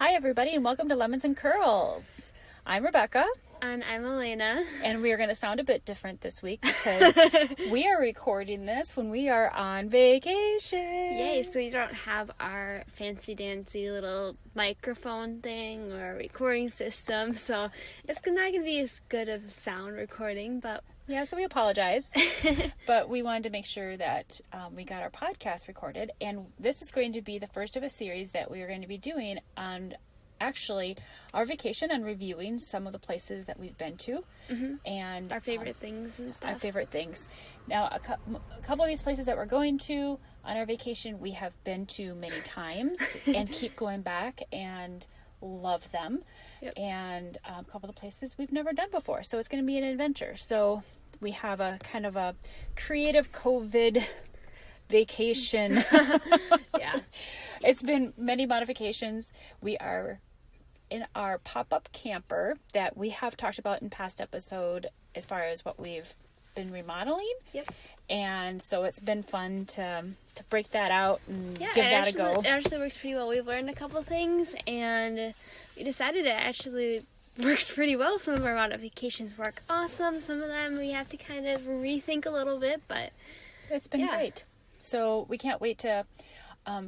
Hi, everybody, and welcome to Lemons and Curls. I'm Rebecca. And I'm Elena. And we are going to sound a bit different this week because we are recording this when we are on vacation. Yay, so we don't have our fancy-dancy little microphone thing or recording system, so it's not going to be as good of sound recording, but... Yeah, so we apologize, but we wanted to make sure that we got our podcast recorded, and this is going to be the first of a series that we are going to be doing on actually our vacation and reviewing some of the places that we've been to, and our favorite things and stuff. Our favorite things. Now, a couple of these places that we're going to on our vacation, we have been to many times and keep going back and love them. Yep. And a couple of the places we've never done before. So it's going to be an adventure. So we have a kind of a creative COVID vacation. Yeah. It's been many modifications. We are in our pop-up camper that we have talked about in past episode as far as what we've been remodeling. Yep. And so it's been fun to break that out and give that a go. It actually works pretty well. We've learned a couple things, and we decided it actually works pretty well. Some of our modifications work awesome. Some of them we have to kind of rethink a little bit, but it's been great. So we can't wait to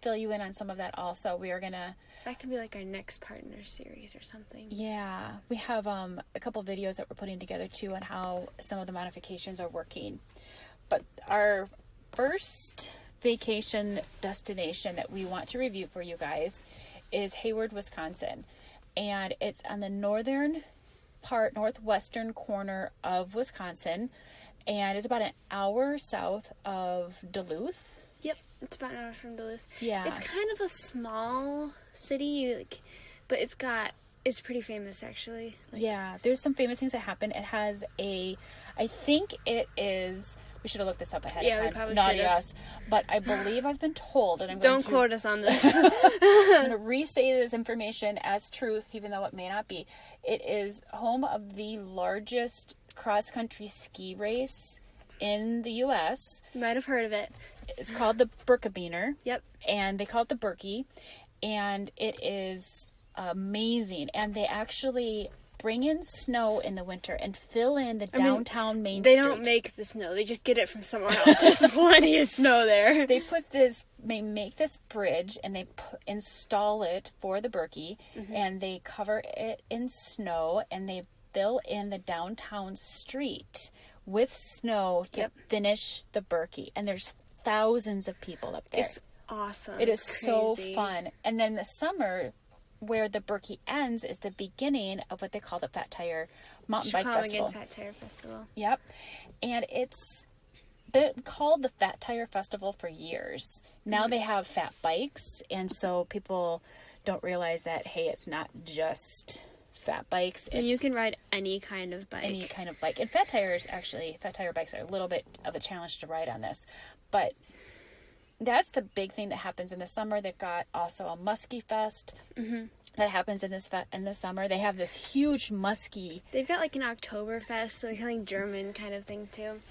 fill you in on some of that also. We are going to... That could be like our next partner series or something. Yeah. We have a couple videos that we're putting together too on how some of the modifications are working. But our first vacation destination that we want to review for you guys is Hayward, Wisconsin. And it's on the northwestern corner of Wisconsin. And it's about an hour south of Duluth. Yep, it's about an hour from Duluth. Yeah. It's kind of a small city, but it's pretty famous actually. Yeah, there's some famous things that happen. It has I think it is... We should have looked this up ahead of time. We probably Naughty should have. us. But I believe I've been told, and Don't quote us on this. I'm going to re-say this information as truth, even though it may not be. It is home of the largest cross-country ski race in the U.S. You might have heard of it. It's called the Birkebeiner. Yep. And they call it the Birkie. And it is amazing. And they actually bring in snow in the winter and fill in the downtown Main Street. They don't make the snow. They just get it from somewhere else. There's plenty of snow there. They make this bridge and they install it for the Birkie, and they cover it in snow, and they fill in the downtown street with snow to finish the Birkie. And there's thousands of people up there. It's awesome. It is so fun. And then the summer, where the Birkie ends, is the beginning of what they call the Fat Tire Mountain Bike Festival. Fat Tire Festival. Yep. And it's been called the Fat Tire Festival for years. Now they have fat bikes, and so people don't realize that, hey, it's not just fat bikes. You can ride any kind of bike. Any kind of bike. And fat tire bikes are a little bit of a challenge to ride on this. But that's the big thing that happens in the summer. They've got also a Muskie Fest that happens in the summer. They have this huge muskie. They've got like an Oktoberfest, so like German kind of thing too.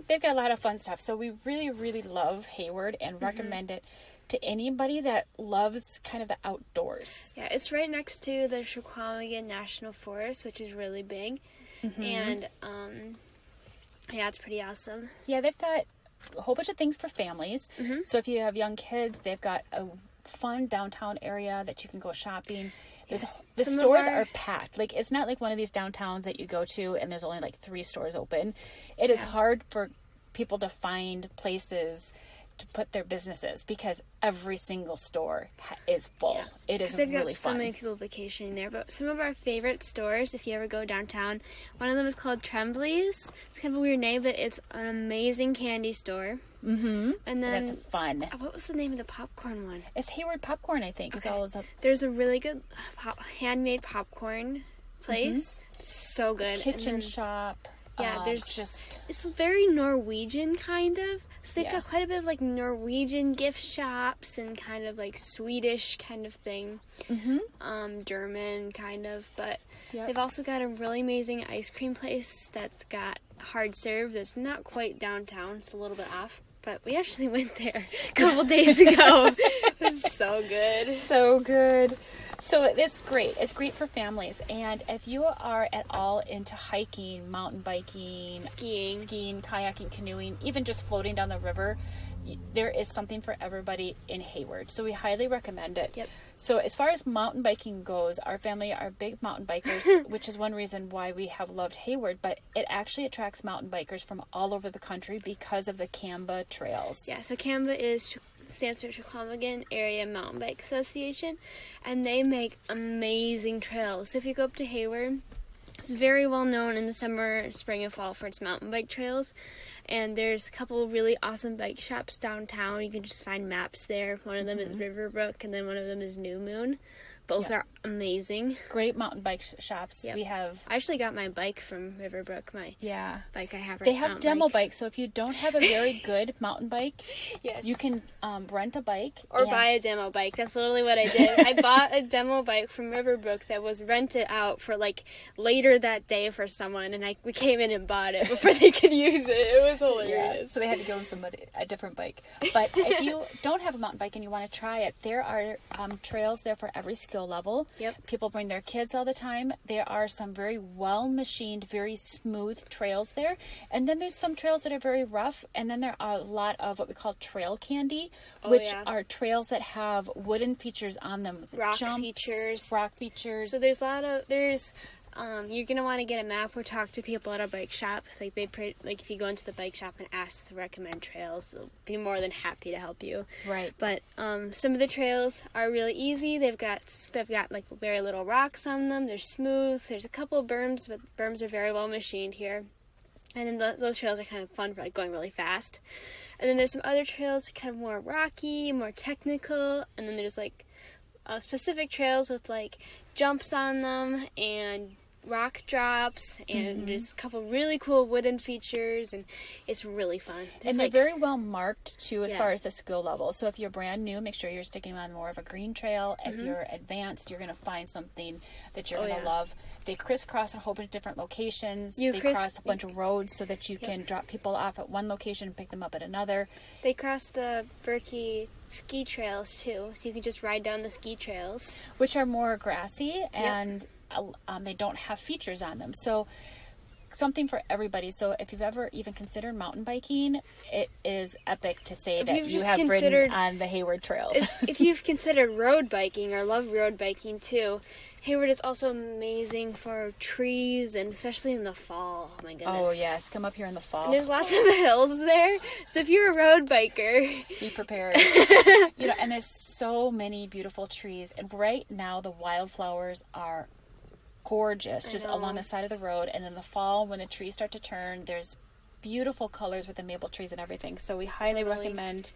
They've got a lot of fun stuff. So we really, really love Hayward and recommend it to anybody that loves kind of the outdoors. Yeah, it's right next to the Chequamegon National Forest, which is really big. And yeah, it's pretty awesome. Yeah, they've got a whole bunch of things for families. So if you have young kids, they've got a fun downtown area that you can go shopping. The stores are packed. Like, it's not like one of these downtowns that you go to and there's only like 3 stores open. It is hard for people to find places to put their businesses because every single store is full. It is really fun. They've got so many people vacationing there. But some of our favorite stores, if you ever go downtown, one of them is called Tremblay's. It's kind of a weird name, but it's an amazing candy store. And then that's fun. What was the name of the popcorn one? It's Hayward Popcorn, I think. Okay. There's a really good handmade popcorn place. So good. Kitchen shop. Yeah, it's very Norwegian kind of. So they've got quite a bit of like Norwegian gift shops and kind of like Swedish kind of thing. German kind of, but they've also got a really amazing ice cream place that's got hard serve that's not quite downtown. It's a little bit off. But we actually went there a couple days ago. It was so good. So good. So it's great. It's great for families. And if you are at all into hiking, mountain biking, skiing, kayaking, canoeing, even just floating down the river, there is something for everybody in Hayward. So we highly recommend it. Yep. So as far as mountain biking goes, our family are big mountain bikers, which is one reason why we have loved Hayward, but it actually attracts mountain bikers from all over the country because of the CAMBA trails. Yeah, so CAMBA stands for Chequamegon Area Mountain Bike Association, and they make amazing trails. So if you go up to Hayward, it's very well known in the summer, spring, and fall for its mountain bike trails. And there's a couple of really awesome bike shops downtown. You can just find maps there. One of them is Riverbrook, and then one of them is New Moon. Both are amazing. Great mountain bike shops. Yep. We have... I actually got my bike from Riverbrook, my bike I have right now. They have demo bikes, so if you don't have a very good mountain bike, yes, you can rent a bike. Or buy a demo bike. That's literally what I did. I bought a demo bike from Riverbrook that was rented out for, later that day for someone, and we came in and bought it before they could use it. It was hilarious. Yeah, so they had to give somebody a different bike. But if you don't have a mountain bike and you want to try it, there are trails there for every skill level. Yep. People bring their kids all the time. There are some very well machined, very smooth trails there. And then there's some trails that are very rough. And then there are a lot of what we call trail candy, which are trails that have wooden features on them. Rock features. So there's you're going to want to get a map or talk to people at a bike shop. If you go into the bike shop and ask to recommend trails, they'll be more than happy to help you. Right. But some of the trails are really easy. They've got very little rocks on them. They're smooth. There's a couple of berms, but berms are very well machined here. And then those trails are kind of fun for going really fast. And then there's some other trails kind of more rocky, more technical. And then there's specific trails with jumps on them and rock drops, and there's a couple really cool wooden features, and it's really fun. And they're very well marked too as far as the skill level. So if you're brand new, make sure you're sticking on more of a green trail. If you're advanced, you're going to find something that you're going to love. They crisscross a whole bunch of different locations. They cross a bunch of roads so that you can drop people off at one location and pick them up at another. They cross the Berkey ski trails too, so you can just ride down the ski trails, which are more grassy and they don't have features on them. So something for everybody. So if you've ever even considered mountain biking, it is epic to say that you have ridden on the Hayward trails. If you've considered road biking or love road biking too, Hayward is also amazing for trees, and especially in the fall. Oh my goodness. Oh yes, come up here in the fall. And there's lots of hills there, so if you're a road biker, be prepared. And there's so many beautiful trees, and right now the wildflowers are gorgeous just along the side of the road. And in the fall, when the trees start to turn, there's beautiful colors with the maple trees and everything. So we highly recommend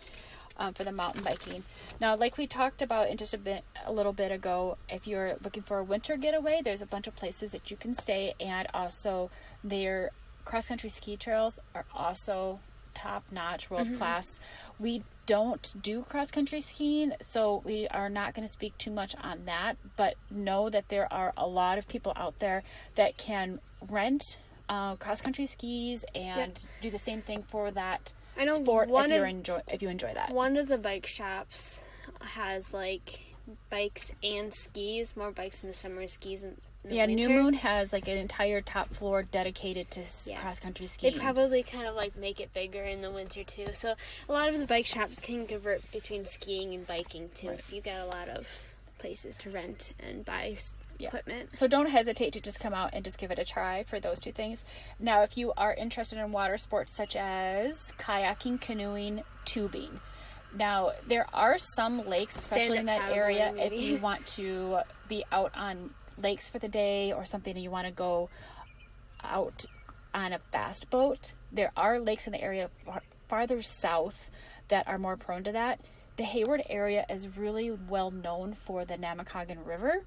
for the mountain biking. Now, like we talked about in just a little bit ago, if you're looking for a winter getaway, there's a bunch of places that you can stay, and also their cross-country ski trails are also top-notch, world-class. We don't do cross-country skiing, so we are not going to speak too much on that, but know that there are a lot of people out there that can rent cross-country skis and do the same thing for that sport if you enjoy that. One of the bike shops has bikes and skis, more bikes in the summer, skis in the winter. New Moon has an entire top floor dedicated to cross-country skiing. They probably kind of make it bigger in the winter too. So a lot of the bike shops can convert between skiing and biking too. Right. So you've got a lot of places to rent and buy equipment. So don't hesitate to just come out and just give it a try for those two things. Now, if you are interested in water sports such as kayaking, canoeing, tubing. Now, there are some lakes, especially in that area, if you want to be out on lakes for the day or something and you want to go out on a fast boat. There are lakes in the area farther south that are more prone to that. The Hayward area is really well known for the Namakagon River,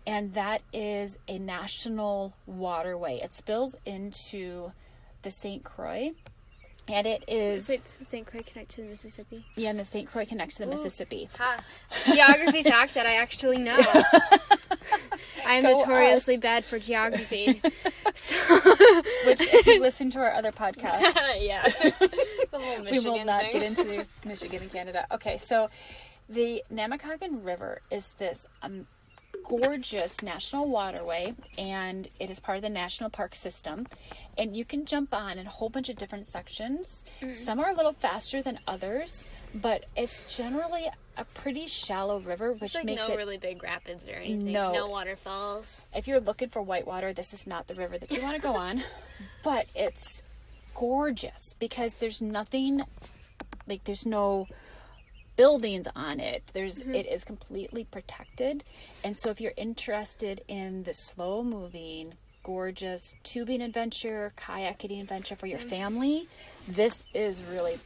and that is a national waterway. It spills into the St. Croix, and it is... Does St. Croix connect to the Mississippi? Yeah, and the St. Croix connects to the Mississippi. Geography fact that I actually know. I am notoriously bad for geography. Which, if you listen to our other podcasts, the whole Michigan we will not thing. get into Michigan and Canada. Okay, so the Namakagon River is this gorgeous national waterway, and it is part of the national park system. And you can jump on in a whole bunch of different sections. Some are a little faster than others, but it's generally a pretty shallow river, which makes no really big rapids or anything. No. No waterfalls. If you're looking for whitewater, this is not the river that you want to go on. But it's gorgeous because there's nothing, like there's no buildings on it. It is completely protected. And so if you're interested in the slow moving, gorgeous tubing adventure, kayaking adventure for your family, this is really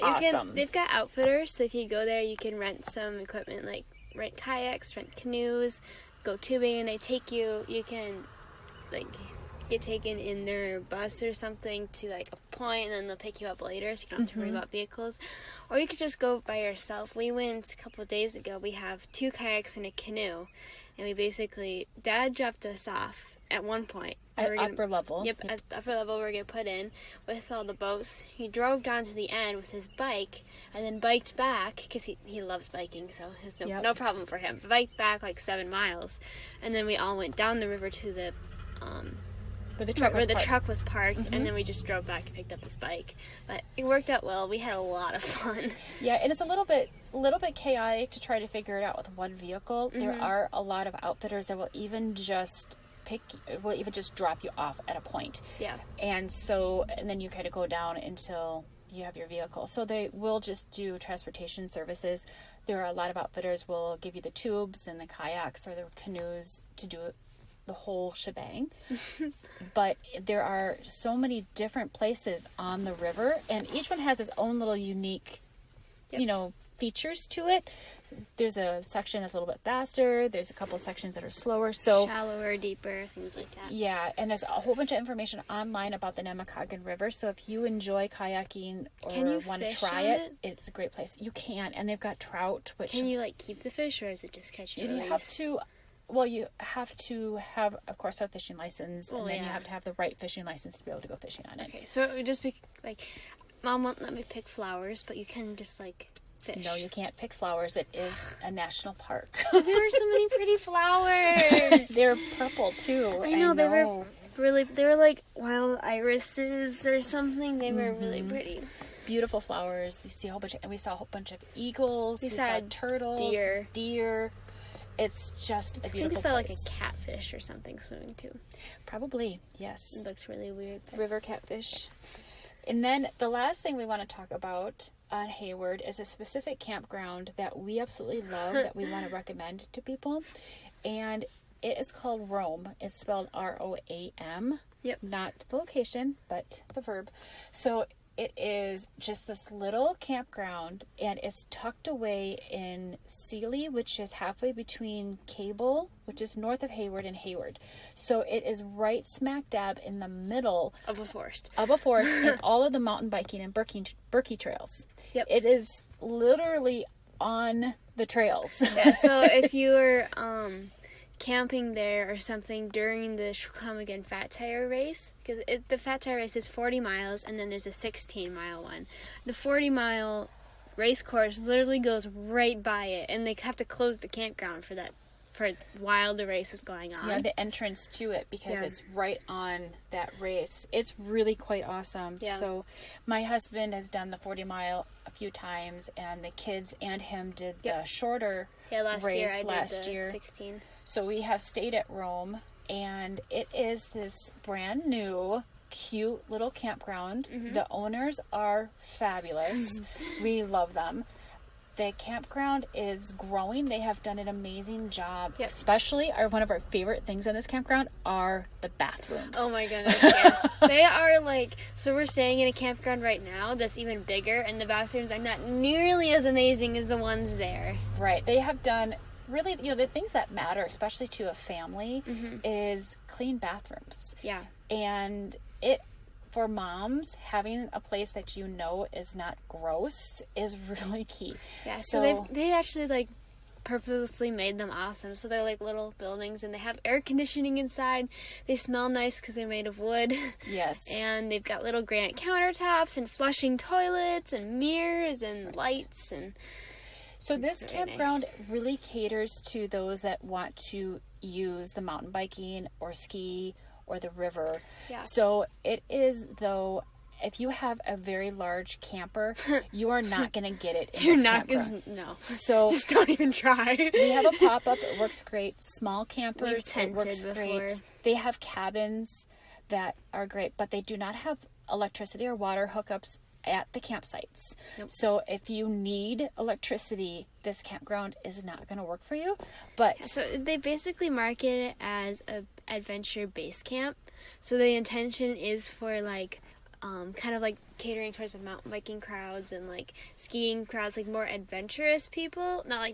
awesome. They've got outfitters, so if you go there, you can rent some equipment, like rent kayaks, rent canoes, go tubing, and they take you. You can like get taken in their bus or something to like a point, and then they'll pick you up later, so you don't have to worry about vehicles. Or you could just go by yourself. We went a couple of days ago. We have 2 kayaks and a canoe, and we basically, Dad dropped us off at one point. At upper level. Yep, at upper level we're going to put in with all the boats. He drove down to the end with his bike and then biked back, because he loves biking, so it's no problem for him. Biked back like 7 miles. And then we all went down the river to the... where the truck was parked, and then we just drove back and picked up his bike. But it worked out well. We had a lot of fun. Yeah, and it's a little bit chaotic to try to figure it out with one vehicle. There are a lot of outfitters that will even just drop you off at a point. Yeah. And then you kind of go down until you have your vehicle. So they will just do transportation services. There are a lot of outfitters will give you the tubes and the kayaks or the canoes to do the whole shebang. But there are so many different places on the river, and each one has its own little unique, features to it. There's a section that's a little bit faster. There's a couple sections that are slower. So shallower, deeper, things like that. Yeah, and there's a whole bunch of information online about the Nemacolin River. So if you enjoy kayaking or want to try it, it's a great place. You can, and they've got trout. Can you keep the fish, or is it just catch and release? You have to have, of course, a fishing license, and then you have to have the right fishing license to be able to go fishing on it. Okay, so it would just be Mom won't let me pick flowers, but you can just fish. No, you can't pick flowers. It is a national park. There are so many pretty flowers. They're purple too. I know. They were like wild irises or something. They were really pretty. Beautiful flowers. You see a whole bunch and we saw a whole bunch of eagles. We saw turtles, deer. It's just a beautiful place. I think we saw a catfish or something swimming too. Probably, yes. It looks really weird. River catfish. And then the last thing we want to talk about on Hayward is a specific campground that we absolutely love that we want to recommend to people. And it is called Roam. It's spelled R-O-A-M. Yep. Not the location, but the verb. So it is just this little campground, and it's tucked away in Sealy, which is halfway between Cable, which is north of Hayward, and Hayward. So it is right smack dab in the middle of a forest. And all of the mountain biking and Berkey trails. Yep. It is literally on the trails. Yeah, so if you were camping there or something during the Come Fat Tire race, because the Fat Tire race is 40 miles, and then there's a 16-mile one. The 40-mile race course literally goes right by it, and they have to close the campground for while the race is going on. Yeah, the entrance to it, because it's right on that race. It's really quite awesome. Yeah. So my husband has done the 40-mile a few times, and the kids and him did the shorter race last year. 16. So we have stayed at Rome, and it is this brand new, cute little campground. Mm-hmm. The owners are fabulous. We love them. The campground is growing. They have done an amazing job. Yep. Especially, one of our favorite things in this campground are the bathrooms. Oh my goodness, yes. They are so we're staying in a campground right now that's even bigger, and the bathrooms are not nearly as amazing as the ones there. Right. They have done... Really, the things that matter, especially to a family, is clean bathrooms. Yeah. And for moms, having a place that is not gross is really key. Yeah, so they actually, purposely made them awesome. So they're little buildings, and they have air conditioning inside. They smell nice because they're made of wood. Yes. And they've got little granite countertops and flushing toilets and mirrors and lights and... So this Very campground nice. really caters to those that want to use the mountain biking or ski or the river. Yeah. So it is, though, if you have a very large camper, you are not going to get it in this campground. No. So Just don't even try. we have a pop-up. It works great. Small campers. We've tented it works before. great. They have cabins that are great, but they do not have electricity or water hookups at the campsites. Nope. So if you need electricity, this campground is not going to work for you. But So they basically market it as a adventure base camp. So the intention is for like kind of like catering towards the mountain biking crowds and like skiing crowds, like more adventurous people. Not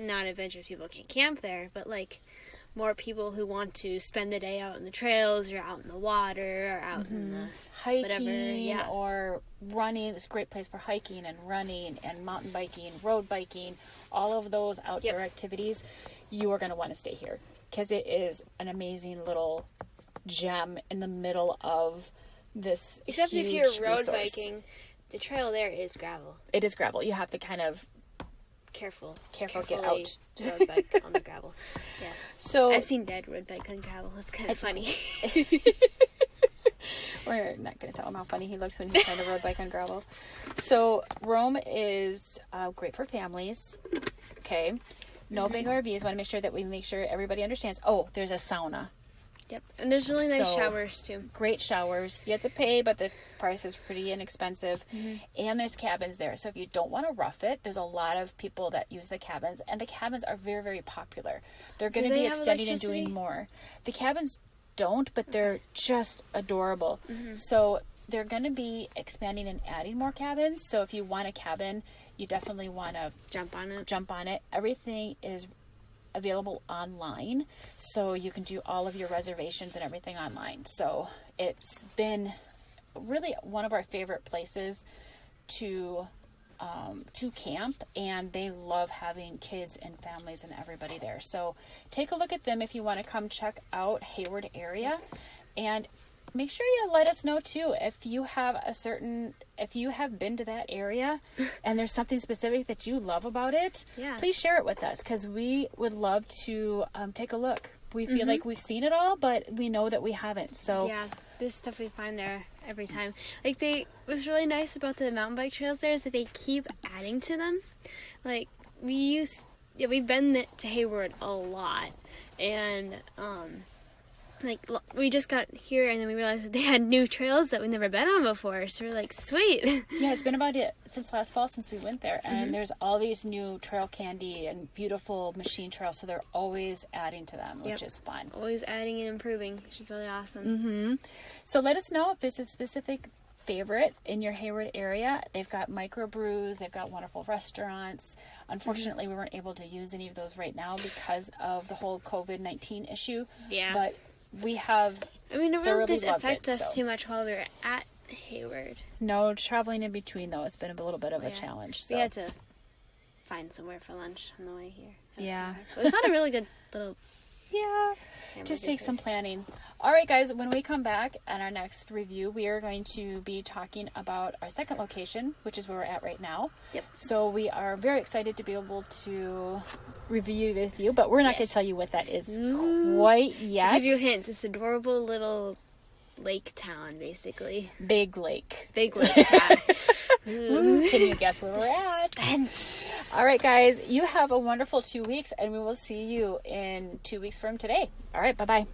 adventurous people can't camp there, but like more people who want to spend the day out in the trails or out in the water or out in the hiking whatever, or running. It's a great place for hiking and running and mountain biking, road biking, all of those outdoor activities. You are going to want to stay here because it is an amazing little gem in the middle of this Except huge if you're road resource. biking, the trail there is gravel. It is gravel. You have to kind of Careful, get carefully out. road bike on the gravel. Yeah, So I've seen dead road bike on gravel. It's kind of funny. we're not going to tell him how funny he looks when he's trying to road bike on gravel. So Rome is great for families. Okay. No big RVs. Want to make sure that we make sure everybody understands. Oh, there's a sauna. Yep, and there's really nice So, showers too. Great showers. You have to pay, but the price is pretty inexpensive. And there's cabins there. So if you don't want to rough it, there's a lot of people that use the cabins. And the cabins are very, very popular. They're going to they be have extending and electricity? doing more. The cabins don't, but they're just adorable. So they're going to be expanding and adding more cabins. So if you want a cabin, you definitely want to Jump on it. Everything is available online, so you can do all of your reservations and everything online. So it's been really one of our favorite places to camp, and they love having kids and families and everybody there. So take a look at them if you want to come check out Hayward area, and make sure you let us know too if you have been to that area and there's something specific that you love about it. Yeah. Please share it with us because we would love to take a look. We feel like we've seen it all, but we know that we haven't. So Yeah, there's stuff we find there every time. Like what's really nice about the mountain bike trails there is that they keep adding to them. Like we've been to Hayward a lot, and we just got here and then we realized that they had new trails that we've never been on before. So we're like, sweet. yeah, it's been about it since last fall since we went there, and there's all these new trail candy and beautiful machine trails. So they're always adding to them, which is fun. Always adding and improving, which is really awesome. So let us know if there's a specific favorite in your Hayward area. They've got microbrews, they've got wonderful restaurants. Unfortunately, we weren't able to use any of those right now because of the whole COVID-19 issue. Yeah. But we have I mean, it really thoroughly didn't loved affect it, us so. too much while we were at Hayward. No traveling in between, though. It's been a little bit of a challenge. So. We had to find somewhere for lunch on the way here. Yeah. But we found a really good little Yeah. hamburger Just take some place. planning. All right, guys, when we come back at our next review, we are going to be talking about our second location, which is where we're at right now. Yep. So we are very excited to be able to review with you, but we're not going to tell you what that is quite yet. I'll give you a hint. This adorable little lake town, basically. Big Lake. Big lake town. Can you guess where we're at? Suspense. All right, guys, you have a wonderful 2 weeks, and we will see you in 2 weeks from today. All right, bye-bye.